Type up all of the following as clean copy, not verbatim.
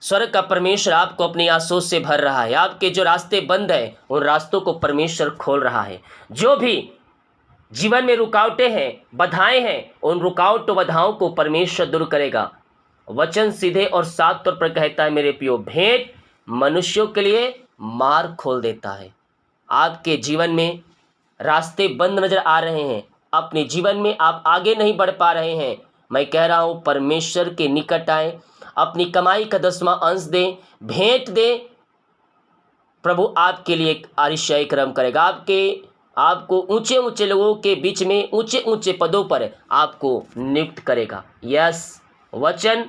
स्वर्ग का परमेश्वर आपको अपनी आशीषों से भर रहा है। आपके जो रास्ते बंद हैं उन रास्तों को परमेश्वर खोल रहा है। जो भी जीवन में रुकावटें हैं, बाधाएं हैं, उन रुकावटों बाधाओं को परमेश्वर दूर करेगा। वचन सीधे और साफ तौर पर कहता है, मेरे प्रियो, भेंट मनुष्यों के लिए मार्ग खोल देता है। आपके जीवन में रास्ते बंद नजर आ रहे हैं, अपने जीवन में आप आगे नहीं बढ़ पा रहे हैं, मैं कह रहा हूं परमेश्वर के निकट आए, अपनी कमाई का 10वां अंश दें, भेंट दें। प्रभु आपके लिए एक आश्चर्य कर्म करेगा। आपको ऊंचे ऊंचे लोगों के बीच में ऊंचे ऊंचे पदों पर आपको नियुक्त करेगा। यस, वचन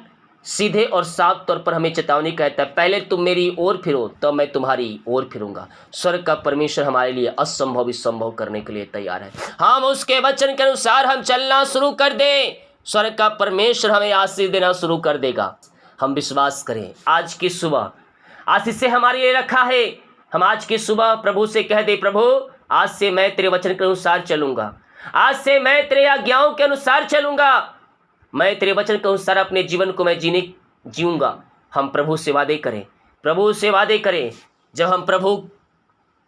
सीधे और साफ तौर पर हमें चेतावनी कहता है, पहले तुम मेरी ओर फिरो तो मैं तुम्हारी ओर फिरूंगा। स्वर्ग का परमेश्वर हमारे लिए असंभव भी संभव करने के लिए तैयार है। हम उसके वचन के अनुसार हम चलना शुरू कर दें, स्वर्ग का परमेश्वर हमें आशीष देना शुरू कर देगा। हम विश्वास करें। आज की सुबह आशीष से हमारे लिए रखा है। हम आज की सुबह प्रभु से कह दे, प्रभु आज से मैं तेरे वचन के अनुसार चलूंगा, आज से मैं तेरे आज्ञाओं के अनुसार चलूंगा, मैं तेरे वचन के अनुसार अपने जीवन को मैं जीऊंगा। हम प्रभु से वादे करें, प्रभु से वादे करें। जब हम प्रभु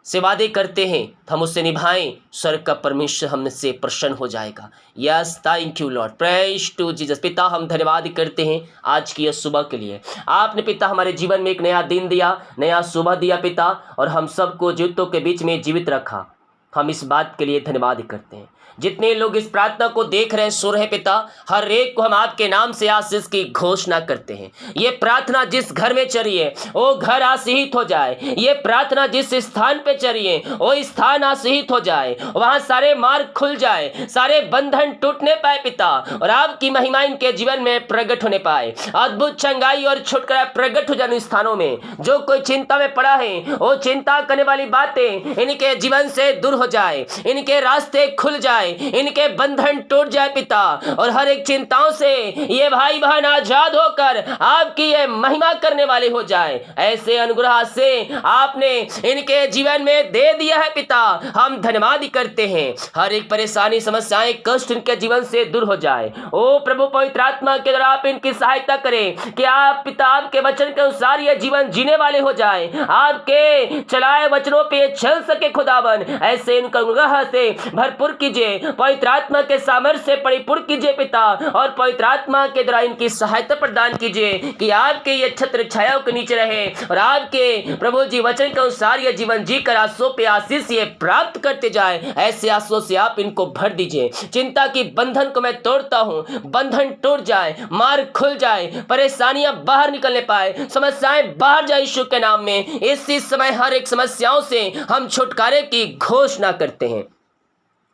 से वादे करते हैं तो हम उससे निभाएं, स्वर्ग का परमेश्वर हमसे प्रसन्न हो जाएगा। Yes, thank you Lord, praise to Jesus. पिता, हम धन्यवाद करते हैं आज की यह सुबह के लिए। आपने पिता हमारे जीवन में एक नया दिन दिया, नया सुबह दिया पिता, और हम सबको जीवितों के बीच में जीवित रखा। हम इस बात के लिए धन्यवाद करते हैं। जितने लोग इस प्रार्थना को देख रहे हैं, सुन रहे पिता, हर एक को हम आपके नाम से आशीष की घोषणा करते हैं। ये प्रार्थना जिस घर में चली है वो घर आशीषित हो जाए। ये प्रार्थना जिस स्थान पे चली है वो स्थान आशीषित हो जाए, वहां सारे मार्ग खुल जाए, सारे बंधन टूटने पाए पिता, और आपकी महिमा इनके जीवन में प्रकट होने पाए। अद्भुत चंगाई और छुटकारा प्रकट हो जाए स्थानों में। जो कोई चिंता में पड़ा है वो चिंता करने वाली बातें इनके जीवन से दूर हो जाए, इनके रास्ते खुल जाए, इनके बंधन टूट जाए पिता, और हर एक चिंताओं से ये भाई बहन आजाद होकर आपकी ये महिमा करने वाले हो जाए। ऐसे अनुग्रह से आपने इनके जीवन में दे दिया है पिता, हम धन्यवाद करते हैं। हर एक परेशानी, समस्याएं, कष्ट इनके जीवन से दूर हो जाए। ओ प्रभु, पवित्र आत्मा के द्वारा आप इनकी सहायता करें कि आप पिता आपके वचन के अनुसार ये जीवन जीने वाले हो जाए, आपके चलाए वचनों पे चल सके खुदावन। ऐसे इनका अनुग्रह से भरपूर कीजिए, पवित्र आत्मा के सामर्थ्य से परिपूर्ण कीजिए पिता, और पवित्र आत्मा के द्वारा इनकी सहायता प्रदान कीजिए कि आपके ये छत्र छायाओं के नीचे रहे, और आपके प्रभु जी वचन के अनुसार ये जीवन जीकर आंसुओं पे आशीष ये प्राप्त करते जाए। ऐसे आंसुओं से आप इनको भर दीजिए। चिंता की बंधन को मैं तोड़ता हूं, बंधन टूट जाए, मार्ग खुल जाए, परेशानियां बाहर निकलने पाए, समस्याएं बाहर जाए यीशु के नाम में। इसी समय हर एक समस्याओं से हम छुटकारे की घोषणा करते हैं।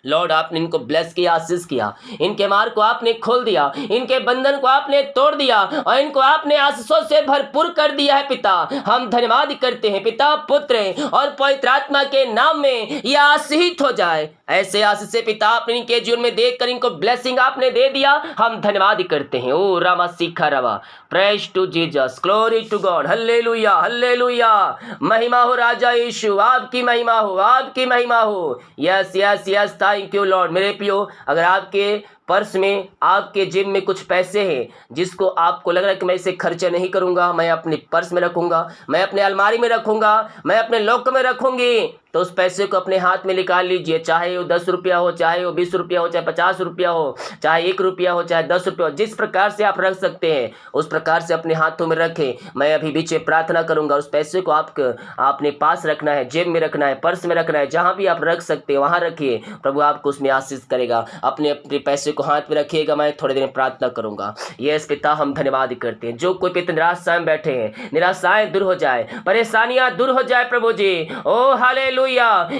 लॉर्ड, आपने इनको ब्लेस किया, आशीष किया, इनके मार्ग को आपने खोल दिया, इनके बंधन को आपने तोड़ दिया, और इनको आपने आशीषों से भरपूर कर दिया है पिता। हम धन्यवाद करते हैं पिता, पुत्र और पवित्र आत्मा के नाम में यह आशीषित हो जाए। ऐसे आशीष से पिता आपने इनके जीवन में देखकर इनको ब्लेसिंग आपने दे दिया, हम धन्यवाद करते हैं। ओ रामा सीखा रवा, praise to Jesus, glory to God, hallelujah hallelujah. महिमा हो राजा यीशु, आपकी महिमा हो, आपकी महिमा हो। Yes yes yes, thank you Lord. मेरे प्रियो, अगर आपके पर्स में, आपके जेब में कुछ पैसे हैं जिसको आपको लग रहा है कि मैं इसे खर्चा नहीं करूंगा, मैं अपने पर्स में रखूंगा, मैं अपने अलमारी में रखूंगा, मैं अपने लॉकर में रखूंगी, तो उस पैसे को अपने हाथ में निकाल लीजिए। चाहे वो 10 रुपया हो, चाहे वो 20 रुपया हो, चाहे 50 रुपया हो, चाहे 1 रुपया हो, चाहे 10 रुपया हो, जिस प्रकार से आप रख सकते हैं उस प्रकार से अपने हाथों में रखें। मैं अभी बीच में प्रार्थना करूंगा। उस पैसे को आपने पास रखना है, जेब में रखना है, पर्स में रखना है, जहां भी आप रख सकते हैं वहां रखिए। प्रभु आपको उसमें आशीष करेगा। अपने अपने पैसे को हाथ में रखिएगा। मैं थोड़ी देर में प्रार्थना करूंगा। यस पिता, हम धन्यवाद करते हैं। जो कोई पिता निराशाएं बैठे हैं, निराशाएं दूर हो जाए, परेशानियां दूर हो जाए प्रभु जी। ओ हालेलुया,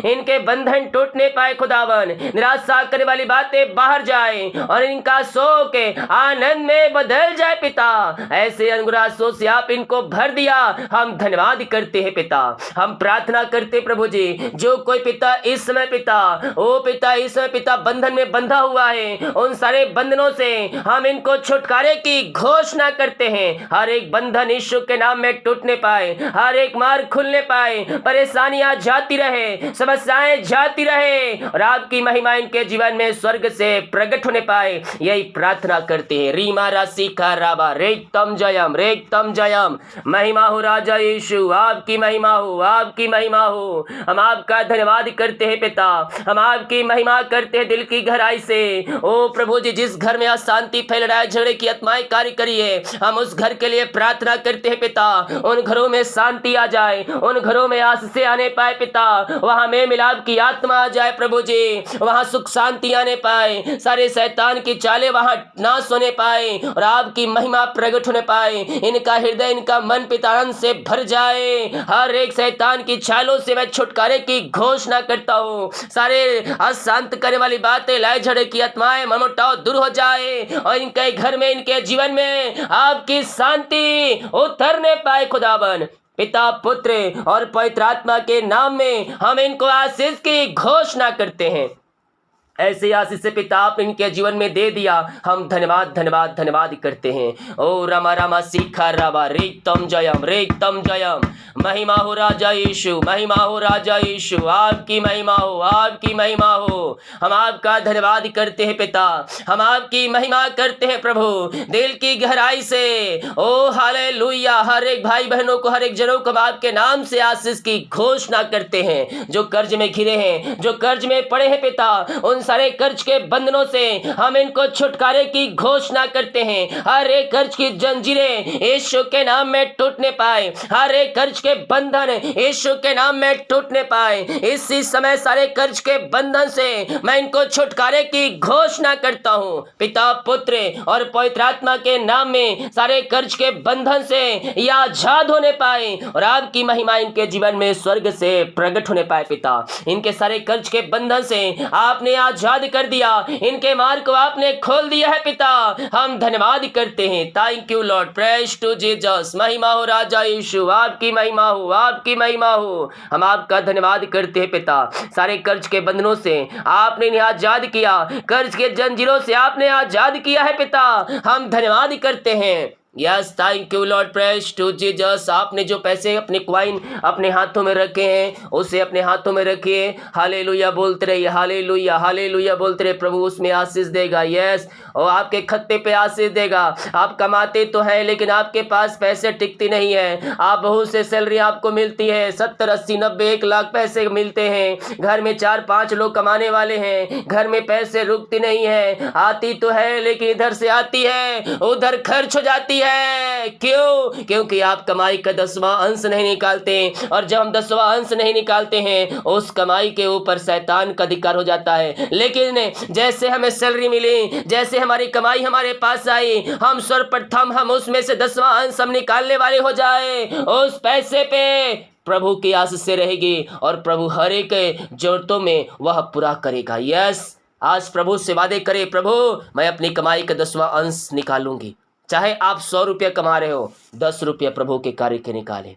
इनके बंधन टूटने पाए खुदावन, निराशा करने वाली बातें बाहर जाए और इनका शोक आनंद में बदल जाए पिता। ऐसे अनुग्रह से आप इनको भर दिया, हम धन्यवाद करते हैं पिता। हम प्रार्थना करते प्रभु जी, जो कोई पिता इस समय पिता, ओ पिता इस समय पिता बंधन में बंधा हुआ है, उन सारे बंधनों से हम इनको छुटकारे की घोषणा करते हैं। हर एक बंधन यीशु के नाम में टूटने पाए, हर एक मार्ग खुलने पाए, परेशानियां जाती रहे, समस्याएं जाती रहे और आपकी महिमा इनके जीवन में स्वर्ग से प्रकट होने पाए, यही प्रार्थना करते हैं। रीमा राशि का राबा रेतम जयम। महिमा हो राजा यीशु, आपकी महिमा हो, आपकी महिमा हो। हम आपका धन्यवाद करते हैं पिता, हम आपकी महिमा करते हैं दिल की गहराई से। ओ प्रभु जी, जिस घर में अशांति फैल रहा है, झगड़े की आत्माएं कार्य करिए, हम उस घर के लिए प्रार्थना करते हैं पिता। उन घरों में शांति आ जाए, उन घरों में आशीष आने पाए पिता, वहां में मिलाप की आत्मा आ जाए प्रभु जी, वहां सुख शांति आने पाए, सारे शैतान की चालें वहां नाश होने पाए और आपकी महिमा प्रकट होने पाए। इनका हृदय, इनका मन पिता आनंद से भर जाए। हर एक शैतान की चालों से मैं छुटकारे की घोषणा करता हूँ। सारे अशांत करने वाली बातें, लड़ाई झगड़े की आत्माएं, मनमुटाव दूर हो जाए और इनके घर में, इनके जीवन में आपकी शांति उतरने पाए। खुदावन पिता, पुत्र और पवित्र आत्मा के नाम में हम इनको आशीष की घोषणा करते हैं। ऐसे आशीष से पिता आप इनके जीवन में दे दिया, हम धन्यवाद करते हैं। ओ रमा रमा सीखा रवा रेतम जयम। महिमा हो राजा यीशु, महिमा हो राजा यीशु, आपकी महिमा हो, आपकी महिमा हो। हम आपका धन्यवाद करते हैं पिता, हम आपकी महिमा करते हैं प्रभु दिल की गहराई से। ओ हालेलुया। हर एक भाई बहनों को, हर एक जनों को हम आपके नाम से आशीष की घोषणा करते हैं। जो कर्ज में घिरे हैं, जो कर्ज में पड़े हैं पिता, उन सारे कर्ज के बंधनों से हम इनको छुटकारे की घोषणा करते हैं। हर एक कर्ज की जंजीरें यीशु के नाम में टूटने पाए, हर एक कर्ज के बंधन यीशु के नाम में टूटने पाए। इसी समय सारे कर्ज के बंधन से मैं इनको छुटकारे की घोषणा करता हूं पिता, पुत्र और पवित्र आत्मा के नाम में। सारे कर्ज के बंधन से ये आजाद होने पाए और आपकी महिमा इनके जीवन में स्वर्ग से प्रकट होने पाए पिता। इनके सारे कर्ज के बंधन से आपने आजाद कर दिया, इनके मार्ग को आपने खोल दिया है पिता। हम धन्यवाद करते हैं। Thank you Lord, praise to Jesus. महिमा हो राजा यीशु, आपकी महिमा हो, आपकी महिमा हो। हम आपका धन्यवाद करते हैं पिता। सारे कर्ज के बंधनों से आपने इन्हें आजाद किया, कर्ज के जंजीरों से आपने आजाद किया है पिता। हम धन्यवाद करते हैं। Yes, thank you Lord, praise to Jesus. आपने जो पैसे, अपने क्वाइन अपने हाथों में रखे हैं, उसे अपने हाथों में रखिए। हालेलुया बोलते रहिए, हालेलुया हालेलुया बोलते रहिए। प्रभु उसमें आशीष देगा। यस, और आपके खत्ते पे आशीष देगा। आप कमाते तो हैं लेकिन आपके पास पैसे टिकती नहीं है। आप बहुत से सैलरी आपको मिलती है, 70, 80, 90, 1 लाख पैसे मिलते हैं। घर में 4-5 लोग कमाने वाले हैं, घर में पैसे रुकती नहीं है। आती तो है लेकिन इधर से आती है, उधर खर्च हो जाती है। क्यों? क्योंकि आप कमाई का 10वां अंश नहीं निकालते, और जब हम 10वां अंश नहीं निकालते हैं उस कमाई के ऊपर शैतान का अधिकार हो जाता है। लेकिन जैसे हमें सैलरी मिली, जैसे हमारी कमाई हमारे पास आई, हम सर्वप्रथम हम उसमें से 10वां अंश हम निकालने वाले हो जाए। उस पैसे पे प्रभु की आशीष से रहेगी और प्रभु हर एक जरूरतों में वह पूरा करेगा। यस, आज प्रभु से वादे करे, प्रभु मैं अपनी कमाई का 10वां अंश निकालूंगी। चाहे आप 100 रुपये कमा रहे हो, 10 रुपये प्रभु के कार्य के निकाले।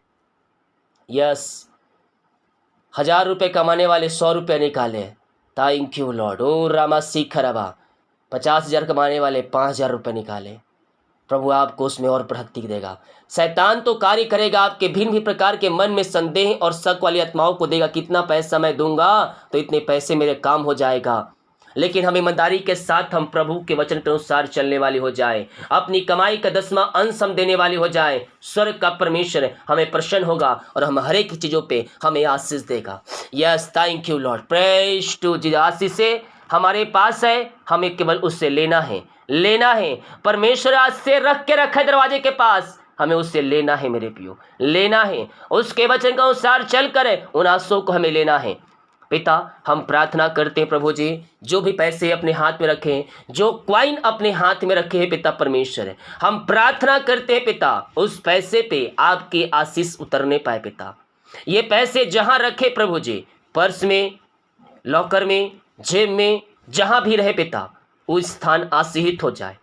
यस, 1000 रुपये कमाने वाले 100 रुपये निकाले। Thank you Lord. Oh Rama सीखरबा। 50,000 कमाने वाले 5,000 रुपये निकाले। प्रभु आपको उसमें और बढ़ती देगा। शैतान तो कार्य करेगा, आपके भिन्न भी प्रकार के मन में संदेह और शक वाली आत्माओं को देगा। कितना पैसा मैं दूंगा तो इतने पैसे मेरे काम हो जाएगा। लेकिन हम ईमानदारी के साथ हम प्रभु के वचन के अनुसार चलने वाले हो जाए, अपनी कमाई का 10वां अंश हम देने वाले हो जाए, स्वर्ग का परमेश्वर हमें प्रसन्न होगा और हम हर एक चीज़ों पे हमें आशीष देगा। Yes, thank you Lord, praise to Jesus. आशीष से हमारे पास है, हमें केवल उससे लेना है। परमेश्वर आज से रख के रखा है दरवाजे के पास, हमें उससे लेना है मेरे प्रियो, लेना है। उसके वचन के अनुसार चल कर उन आशीषों को हमें लेना है। पिता, हम प्रार्थना करते हैं प्रभु जी, जो भी पैसे अपने हाथ में रखे, जो क्वाइन अपने हाथ में रखे हैं पिता परमेश्वर, हम प्रार्थना करते हैं पिता उस पैसे पे आपकी आशीष उतरने पाए पिता। ये पैसे जहां रखे प्रभु जी, पर्स में, लॉकर में, जेब में, जहां भी रहे पिता, उस स्थान आशीषित हो जाए।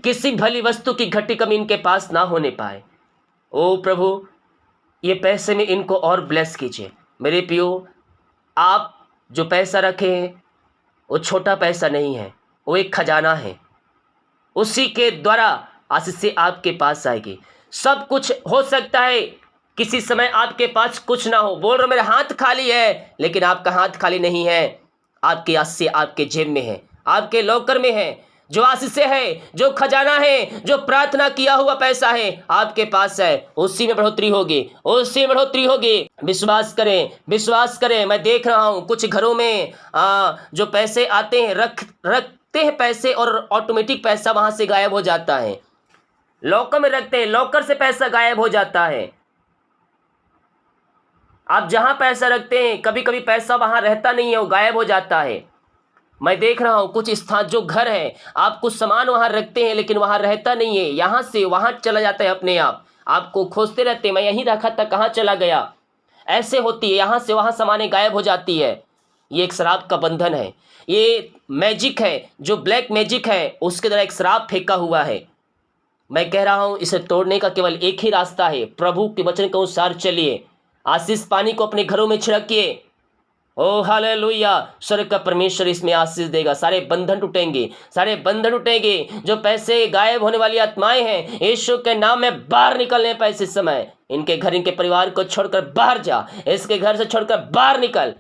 किसी भली वस्तु की घटी कमी इनके पास ना होने पाए। ओ प्रभु, ये पैसे में इनको और ब्लेस कीजिए। मेरे प्रियो, आप जो पैसा रखे हैं वो छोटा पैसा नहीं है, वो एक खजाना है, उसी के द्वारा आशीषें आपके पास आएगी। सब कुछ हो सकता है, किसी समय आपके पास कुछ ना हो, बोल रहे मेरे हाथ खाली है, लेकिन आपका हाथ खाली नहीं है। आपकी आशीषें आपके जेब में है, आपके लॉकर में है। जो आशीषें है, जो खजाना है, जो प्रार्थना किया हुआ पैसा है आपके पास है, उसी में बढ़ोतरी होगी, उसी में बढ़ोतरी होगी। विश्वास करें, विश्वास करें। मैं देख रहा हूं कुछ घरों में जो पैसे आते हैं, रखते हैं पैसे और ऑटोमेटिक पैसा वहां से गायब हो जाता है। लॉकर में रखते हैं, लॉकर से पैसा गायब हो जाता है। आप जहां पैसा रखते हैं, कभी कभी पैसा वहां रहता नहीं है, वो गायब हो जाता है। मैं देख रहा हूं कुछ स्थान, जो घर है, आप कुछ सामान वहां रखते हैं लेकिन वहां रहता नहीं है, यहां से वहां चला जाता है अपने आप। आपको खोजते रहते हैं, मैं यहीं रखा था, कहां चला गया। ऐसे होती है, यहां से वहां सामानें गायब हो जाती है। ये एक शराब का बंधन है, ये मैजिक है, जो ब्लैक मैजिक है, उसके द्वारा एक शराब फेंका हुआ है। मैं कह रहा हूं इसे तोड़ने का केवल एक ही रास्ता है, प्रभु के वचन के अनुसार चलिए। आशीष पानी को अपने घरों में छिड़किए। ओ हालेलुया, स्वर्ग का परमेश्वर इसमें आशीष देगा। सारे बंधन टूटेंगे, सारे बंधन टूटेंगे। जो पैसे गायब होने वाली आत्माएं हैं, यीशु के नाम में बाहर निकलने पैसे समय। इनके घर, इनके परिवार को छोड़कर बाहर जा, इसके घर से छोड़कर बाहर निकल।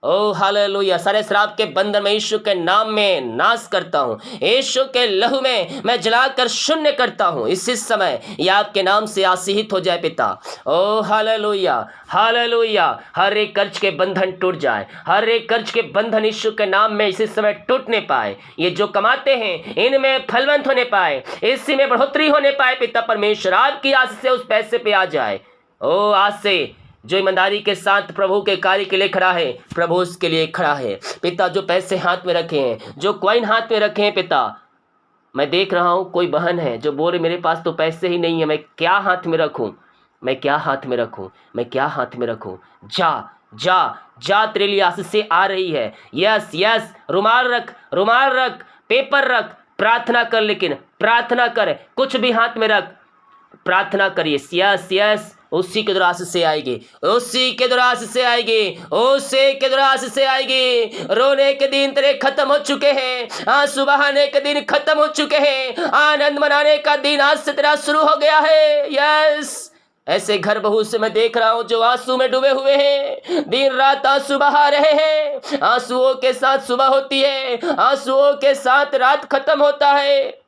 ओ हालेलुया, सारे शराब के बंधन में यीशु के नाम में नाश करता हूँ, यीशु के लहू में मैं जलाकर शून्य करता हूँ। इसी समय ये आपके नाम से आशीषित हो जाए पिता। ओ हालेलुया, हालेलुया। हर एक कर्ज के बंधन टूट जाए, हर एक कर्ज के बंधन यीशु के नाम में इसी समय टूटने पाए। ये जो कमाते हैं इनमें फलवंत होने पाए, इसी में बढ़ोतरी होने पाए। पिता परमेश्वर आपकी आशीष से उस पैसे पे आ जाए। ओ आज से जो ईमानदारी के साथ प्रभु के कार्य के लिए खड़ा है, प्रभु उसके लिए खड़ा है। पिता जो पैसे हाथ में रखे हैं, जो कॉइन हाथ में रखे हैं, पिता मैं देख रहा हूँ कोई बहन है जो बोल रही मेरे पास तो पैसे ही नहीं है, मैं क्या हाथ में रखूँ, मैं क्या हाथ में रखूँ, मैं क्या हाथ में रखूँ। जा जा जा, तेरे लिए आशीषें आ रही है। यस यस, रुमाल रख, रुमाल रख, पेपर रख, प्रार्थना कर, लेकिन प्रार्थना कर, कुछ भी हाथ में रख, प्रार्थना करिए। यस यस, उसी के द्वारा आशीषें आएगी, उसी के द्वारा आशीषें आएगी, उसी के द्वारा आशीषें आएगी। रोने के दिन तेरे खत्म हो चुके हैं, आंसू बहाने के दिन खत्म हो चुके हैं, आनंद मनाने का दिन आज से तेरा शुरू हो गया है। यस, ऐसे घर बहुत से मैं देख रहा हूं जो आंसू में डूबे हुए हैं, दिन रात आंसू बहा रहे हैं। आंसुओं के साथ सुबह होती है, आंसुओं के साथ रात खत्म होता है।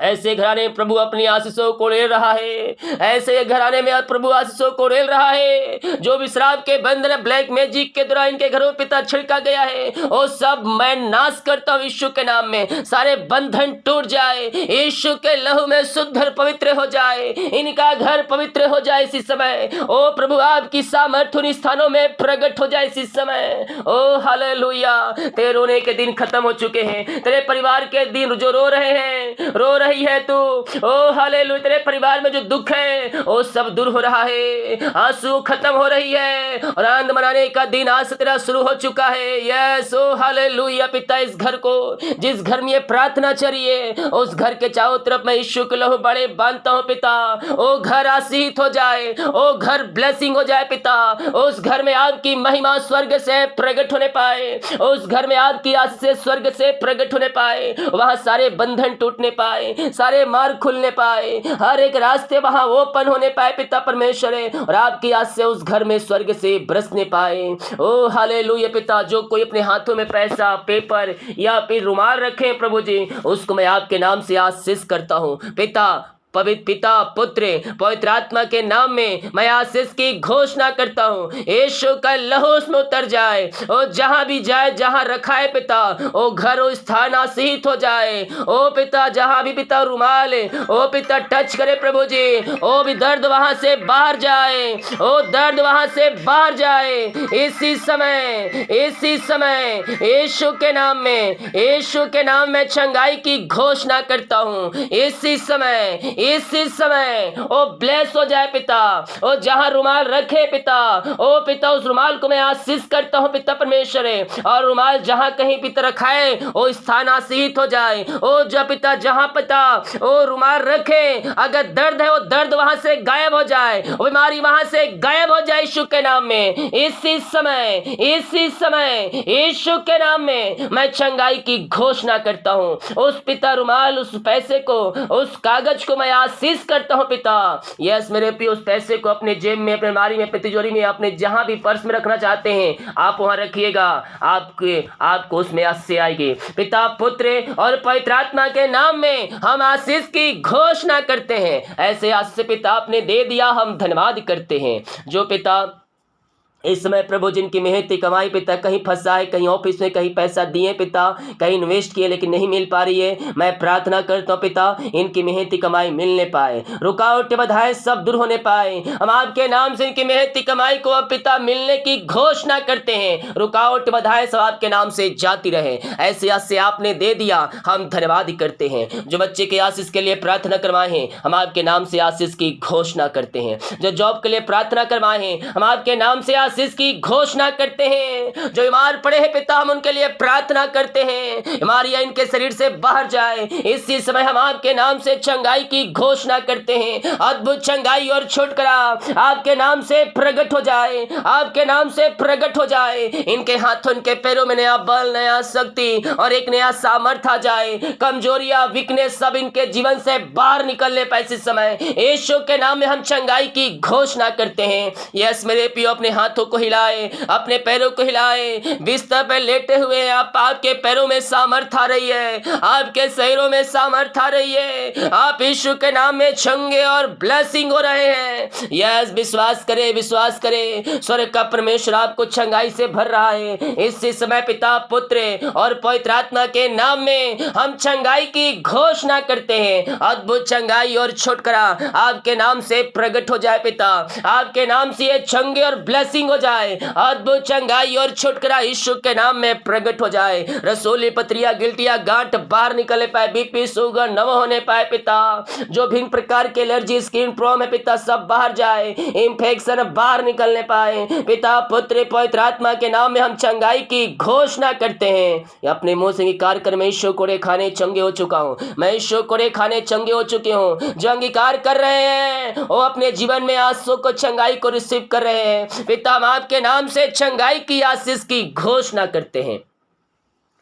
ऐसे घराने प्रभु अपनी आशीषों को रेल रहा है, ऐसे घराने में प्रभु आशीषों को रेल रहा है। जो भी शराब के बंधन ब्लैक मैजिक के द्वारा इनके घरों में पिता छिड़का गया है, वो सब मैं नाश करता हूँ यीशु के नाम में। सारे बंधन टूट जाए, यीशु के लहू में शुद्ध और पवित्र हो जाए, इनका घर पवित्र हो जाए इसी समय। ओ प्रभु आपकी सामर्थ्य उन स्थानों में प्रकट हो जाए इसी समय। ओ हालेलुया, तेरे रोने के दिन खत्म हो चुके हैं, तेरे परिवार के दिन जो रो रहे हैं, रो रही है तू, ओ हालेलुया, तेरे परिवार में जो दुख है वो सब दूर हो रहा है, आंसू खत्म हो रही है और आनंद मनाने का दिन आज से तेरा शुरू हो चुका है। यस, ओ हालेलुया। पिता इस घर को, जिस घर में ये प्रार्थना चलिए, उस घर के चारों तरफ मैं यीशु के लहू बड़े बांधता हूँ पिता। ओ घर आशीषित हो जाए, ओ घर ब्लेसिंग हो जाए पिता। उस घर में आपकी महिमा स्वर्ग से प्रकट होने पाए, उस घर में आपकी आशीष स्वर्ग से प्रकट होने पाए, वहां सारे बंधन टूटने पाए, सारे मार्ग खुलने पाए, हर एक रास्ते वहां ओपन होने पाए पिता परमेश्वर, और आपकी आज से उस घर में स्वर्ग से बरसने पाए। ओ हालेलुया पिता, जो कोई अपने हाथों में पैसा, पेपर या फिर रुमाल रखे प्रभु जी, उसको मैं आपके नाम से आशीष करता हूँ पिता। पवित्र पिता, पुत्र, पवित्र आत्मा के नाम में मैं आशीष की घोषणा करता हूँ। यीशु का लहू उसमें उतर जाए, और जहां भी जाए, जहां रखा है पिता, ओ घर ओ स्थान आशीषित हो जाए। ओ पिता, जहां भी पिता रुमाल, ओ पिता टच करे प्रभु जी, ओ भी दर्द वहां से बाहर जाए, ओ दर्द वहां से बाहर जाए इसी समय, इसी समय यीशु के नाम में, यीशु के नाम में चंगाई की घोषणा करता हूँ इसी समय, इसी समय ओ ब्लेस हो जाए पिता। ओ जहां रुमाल रखे पिता, ओ पिता उस रुमाल को मैं आशीष करता हूं पिता परमेश्वर, और रुमाल जहां कहीं पिता रखाए ओ स्थान आशीष हो जाए। ओ जब पिता जहां पिता ओ रुमाल रखे, अगर दर्द है वो दर्द वहां से गायब हो जाए, वो बीमारी वहां से गायब हो जाए यीशु के नाम में। इसी समय यीशु के नाम में मैं चंगाई की घोषणा करता हूं। उस पिता रुमाल, उस पैसे को, उस कागज को मैं आशीष करता हूं पिता। यस मेरे प्रिय, उस पैसे को अपने जेब में, अपने अलमारी में, अपनी तिजोरी में, अपने जहां भी पर्स में रखना चाहते हैं आप वहां रखिएगा। आपको उसमें आशीष आएगी। पिता, पुत्र और पवित्र आत्मा के नाम में हम आशीष की घोषणा करते हैं। ऐसे आशीष पिता आपने दे दिया, हम धन्यवाद करते हैं। जो पिता इस समय प्रभु जिनकी मेहनती कमाई पिता कहीं फंसा है, कहीं ऑफिस में कहीं पैसा दिए पिता, कहीं इन्वेस्ट किए लेकिन नहीं मिल पा रही है, मैं प्रार्थना करता हूँ पिता इनकी मेहनती कमाई मिलने पाए, रुकावट बाधाएं सब दूर होने पाए। हम आपके नाम से इनकी मेहनती कमाई को अब पिता मिलने की घोषणा करते हैं। रुकावट बाधाएं सब आपके नाम से जाती रहे। ऐसे आशीष आपने दे दिया, हम धन्यवाद करते हैं। जो बच्चे के आशीष के लिए प्रार्थना करवाए हैं हम आपके नाम से आशीष की घोषणा करते हैं। जो जॉब के लिए प्रार्थना करवाए हैं हम आपके नाम से आशीष की घोषणा करते हैं। जो बीमार पड़े हैं पिता हम उनके लिए प्रार्थना करते हैं, बीमारियां इनके शरीर से बाहर जाए। इसी समय हम आपके नाम से चंगाई की घोषणा करते हैं। अद्भुत चंगाई और छुटकारा आपके नाम से प्रकट हो जाए, आपके नाम से प्रकट हो जाए। इनके हाथों, इनके पैरों में नया बल, नया शक्ति और एक नया सामर्थ आ जाए। कमजोरियां, वीकनेस सब इनके जीवन से बाहर निकलने पाए। इसी समय यीशु के नाम में हम चंगाई की घोषणा करते हैं। यस मेरे प्रियो, अपने हाथों को हिलाए, अपने पैरों को हिलाए। बिस्तर पर लेटे हुए आपके पैरों में सामर्थ आ रही है, आपके शरीरों में सामर्थ आ रही है। आप यीशु के नाम में चंगे और ब्लेसिंग हो रहे हैं। यस विश्वास करें, विश्वास करें, स्वर्ग का परमेश्वर आपको चंगाई से भर रहा है। इसी समय पिता, पुत्र और पवित्र आत्मा के नाम में हम चंगाई की घोषणा करते हैं। अद्भुत चंगाई और छुटकारा आपके नाम से प्रकट हो जाए पिता। आपके नाम से ये चंगे और ब्लेसिंग हो जाए। अद्भुत चंगाई और छुटकारा यीशु के नाम में प्रकट हो जाए। रसोली, पथरियां, गिल्टियां, गांठ बाहर निकलने पाए, बीपी, शुगर न होने पाए पिता। जो भिन्न प्रकार के एलर्जी, स्किन प्रॉब्लम है पिता सब बाहर जाए, इंफेक्शन बाहर निकलने पाए पिता। पुत्र पवित्र आत्मा के नाम में हम चंगाई की घोषणा करते हैं। अपने मुंह से अंगीकार कर, मैं यीशु कोड़े खाने चंगे हो चुका हूँ, मैं यीशु कोड़े खाने चंगे हो चुके हूँ। जो अंगीकार कर रहे हैं वो अपने जीवन में आंसू को, चंगाई को रिसीव कर रहे हैं पिता। हम आपके नाम से चंगाई की आशीष की घोषणा करते हैं।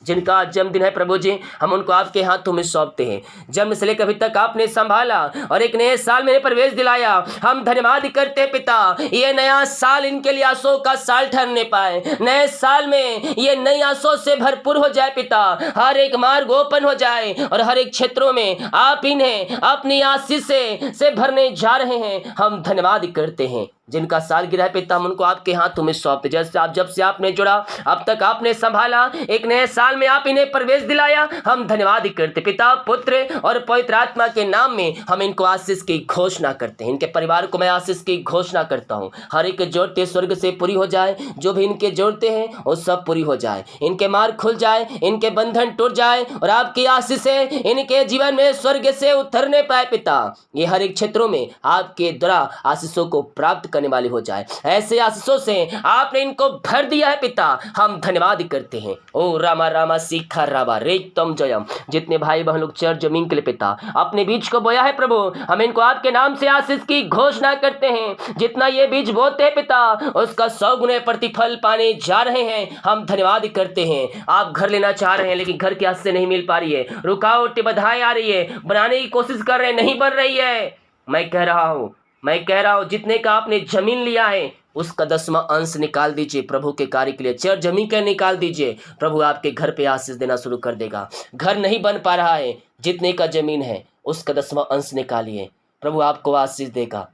जिनका आज जन्मदिन है प्रभु जी हम उनको आपके हाथों में सौंपते हैं। जन्म से लेकर अभी तक आपने संभाला और एक नए साल में प्रवेश दिलाया, हम धन्यवाद करते हैं पिता। ये नया साल इनके लिए आशों का साल ठहरने पाए। नए साल में ये नई आशों से भरपूर हो जाए पिता। हर एक मार्ग ओपन हो जाए और हर एक क्षेत्रों में आप इन्हें अपनी आशीष से भरने जा रहे हैं। हम धन्यवाद करते हैं। जिनका साल गिरा है पिता हम उनको आपके हाथों में सौंपते। जैसे आप जब से आपने जुड़ा अब तक आपने संभाला, एक नए साल में आप इन्हें प्रवेश दिलाया, हम धन्यवाद करते पिता, पुत्र और पवित्र आत्मा के नाम में हम इनको आशीष की घोषणा करते हैं। इनके परिवार को मैं आशीष की घोषणा करता हूँ। हर एक जरूरतें स्वर्ग से पूरी हो जाए, जो भी इनके जरूरतें हैं वो सब पूरी हो जाए। इनके मार्ग खुल जाए, इनके बंधन टूट जाए और आपकी आशीषें इनके जीवन में स्वर्ग से उतरने पाए पिता। ये हर एक क्षेत्रों में आपके द्वारा आशीषों को प्राप्त करने वाली हो जाए। ऐसे आशीषों से आपने इनको भर दिया है पिता, हम धन्यवाद करते हैं। ओ रामा रामा सीखा रावा रेतम जयम। जितने भाई बहन लोग चर्च जमीन के लिए पिता अपने बीज को बोया है प्रभु, हम इनको आपके नाम से आशीष की घोषणा करते हैं। जितना ये बीज बोते हैं पिता उसका 100 गुने प्रतिफल पाने जा रहे हैं। हम धन्यवाद करते हैं। आप घर लेना चाह रहे हैं लेकिन घर की आशीष नहीं मिल पा रही है, रुकावट बाधाएं आ रही है, बनाने की कोशिश कर रहे हैं नहीं बन रही है। मैं कह रहा हूं जितने का आपने जमीन लिया है उसका 10वां अंश निकाल दीजिए प्रभु के कार्य के लिए। चर्च जमीन का निकाल दीजिए, प्रभु आपके घर पे आशीष देना शुरू कर देगा। घर नहीं बन पा रहा है, जितने का जमीन है उसका 10वां अंश निकालिए, प्रभु आपको आशीष देगा।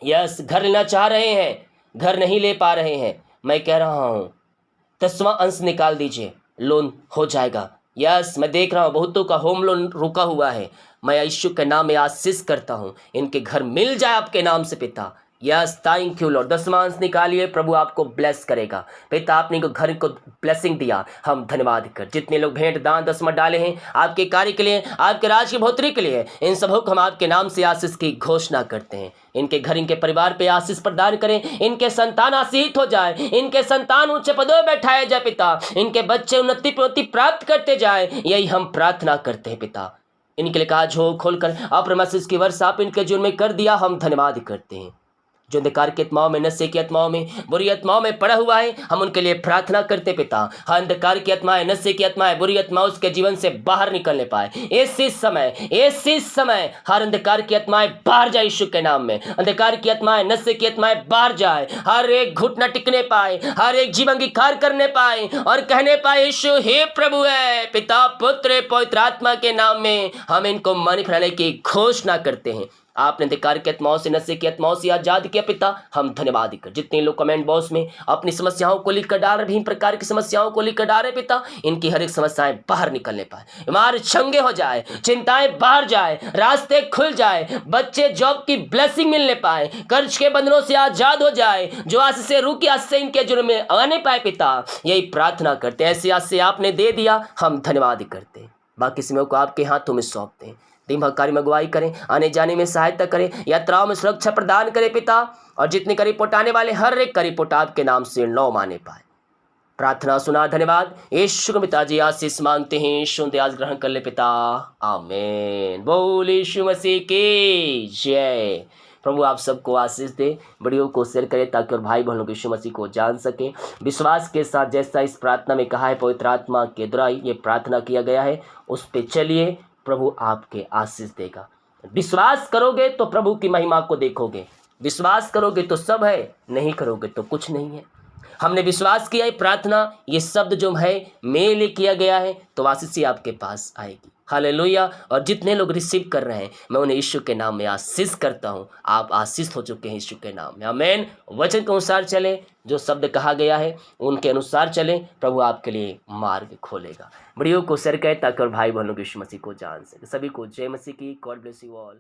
यस, घर लेना चाह रहे हैं, घर नहीं ले पा रहे हैं, मैं कह रहा हूँ 10वां अंश निकाल दीजिए, लोन हो जाएगा। यस, मैं देख रहा हूँ बहुतों का होम लोन रुका हुआ है। मैं यीशु के नाम में आशीष करता हूँ, इनके घर मिल जाए आपके नाम से पिता। Yes, thank you Lord. दशमांश निकालिए, प्रभु आपको ब्लेस करेगा। पिता आपने को घर को ब्लेसिंग दिया, हम धन्यवाद कर। जितने लोग भेंट दान दसमत डाले हैं आपके कार्य के लिए, आपके राज की बढ़ोतरी के लिए, इन सबों को हम आपके नाम से आशीष की घोषणा करते हैं। इनके घर, इनके परिवार पे आशीष प्रदान करें। इनके संतान आशीषित हो जाए, इनके संतान ऊंचे पदों में बैठाए जाए पिता। इनके बच्चे उन्नति प्रगति प्राप्त करते जाए, यही हम प्रार्थना करते हैं पिता। इनके लिए काज हो खोलकर अप्रमासिस की वर्षा आप इनके जीवन में कर दिया, हम धन्यवाद करते हैं। जो अंधकार की आत्माओं में, नशे की आत्माओं में, बुरी आत्माओं में पड़ा हुआ है, हम उनके लिए प्रार्थना करते पिता। हर अंधकार की आत्माएं, नशे की आत्माएं, बुरी आत्माओं उसके जीवन से बाहर निकलने पाए। इसी समय हर अंधकार की आत्माएं बाहर जाए यीशु के नाम में। अंधकार की आत्माएं, नशे की आत्माएं बाहर जाए। हर एक घुटना टिकने पाए, हर एक जीवन की खार करने पाए और कहने पाए यीशु हे प्रभु है। पिता, पुत्र, पवित्र आत्मा के नाम में हम इनको मनी फैलाने की घोषणा करते हैं। आपने अंधकार की आत्माओं से, नशे की आत्माओं से आजाद किया पिता, हम धन्यवाद कर। जितने लोग कमेंट बॉक्स में अपनी समस्याओं को लिखकर डाल रहे, विभिन्न प्रकार की समस्याओं को लिखकर डाल रहे पिता, इनकी हर एक समस्याएं बाहर निकलने पाए, मार चंगे हो जाए, चिंताएं बाहर जाए, रास्ते खुल जाए, बच्चे जॉब की ब्लेसिंग मिलने पाए, कर्ज के बंधनों से आजाद हो जाए, जो आज से रुकी आज से इनके जुर्म में आने पाए पिता, यही प्रार्थना करते हैं। ऐसे आज से आपने दे दिया, हम धन्यवाद करते हैं। बाकी समय को आपके हाथों में सौंपते हैं। दिन भर कार्य में अगुवाई करें, आने जाने में सहायता करें, यात्राओं में सुरक्षा प्रदान करें पिता। और जितने का रिपोर्ट आने वाले, हर एक का रिपोर्ट आपके नाम से 9 माने पाए। प्रार्थना सुना, धन्यवाद। यीशु के पिताजी आशीष मांगते हैं, यीशु आज ग्रहण कर ले पिता, आमीन। बोल यीशु मसीह की जय। प्रभु आप सबको आशीष दे। वीडियो को शेयर करें ताकि और भाई बहनों को यीशु मसीह को जान सके। विश्वास के साथ जैसा इस प्रार्थना में कहा है, पवित्र आत्मा के द्वारा ये प्रार्थना किया गया है, उस पे चलिए, प्रभु आपके आशीष देगा। विश्वास करोगे तो प्रभु की महिमा को देखोगे। विश्वास करोगे तो सब है, नहीं करोगे तो कुछ नहीं है। हमने विश्वास किया है, प्रार्थना ये शब्द जो है मेरे लिए किया गया है, तो आशीष ही आपके पास आएगी। हालेलुया। और जितने लोग रिसीव कर रहे हैं, मैं उन्हें यीशु के नाम में आशीष करता हूं। आप आशीष हो चुके हैं यीशु के नाम में, आमीन। वचन के अनुसार चले, जो शब्द कहा गया है उनके अनुसार चले, प्रभु आपके लिए मार्ग खोलेगा। वीडियो को शेयर करें ताकि और भाई बहनों को यीशु मसीह को जान सके। सभी को जय मसीह की। God bless you all.